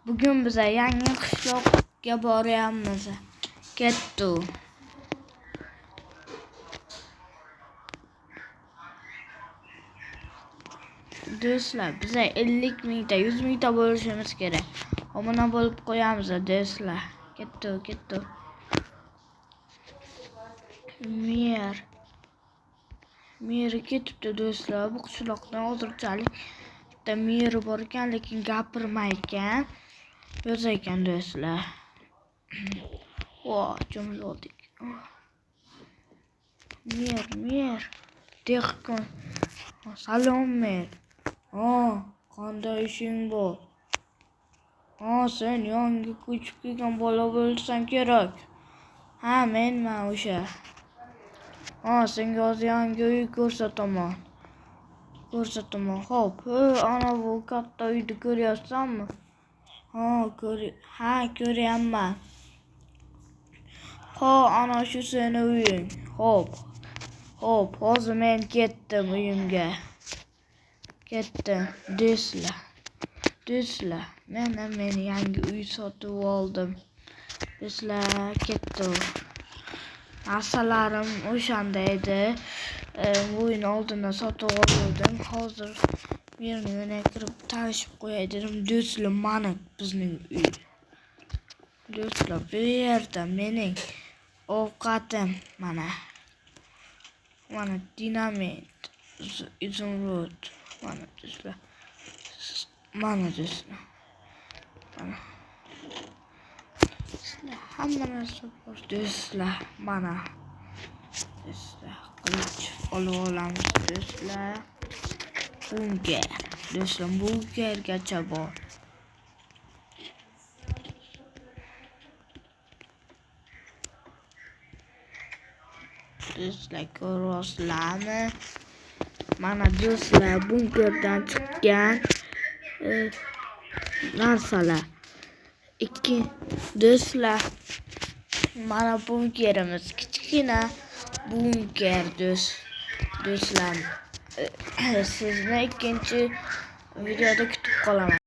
Bugun biz yangi qishloqqa boryapmiz. Ketdi. Do'stlar, biz 50 mingta, 100 mingta bo'lishimiz kerak. Omona bo'lib qo'yamiz, do'stlar. Ketdi. Mer ketibdi do'stlar. Bu qishloqdan hozirchalik bitta mer bor ekan, lekin gapirmay ekan. Yo'q ekan do'stlar. Jumladik. Mer. Dehqon. Salom mer. Qanday ishing bor? Sen yangi ko'chib kelgan bola bo'lsan kerak. Menman o'sha. Senga hozir yangi uy ko'rsataman. Xo'p, ana bu katta uyni ko'ryapsanmi? Ko'ryapman. Ana shu seni uying. Xo'p, hozir men ketdim uyimga. Do'stlar, men yangi uy sotib oldim. Do'stlar, ketdim. Narsalarim o'shanda edi. Uyni oldidan sotib oldim. Hozir meni yana kirib tanishib qo'yay dedim. Do'stlar, mana bizning uy. Do'stlar, bu yerda mening ovqatim mana dinamit, izumrud, mana do'stlar. Hamma narsa bor do'stlar. Mana do'stlar, qilich olib olamiz do'stlar. Bunkergacha bor. Do'stlar, ko'ryapsizlarmi? Mana do'stlar, bunkerdan chiqqan narsalar. Do'stlar, mana bunkerimiz, kichkina bunker do'stlar. Sizni ikkinchi videoda kutib qolaman.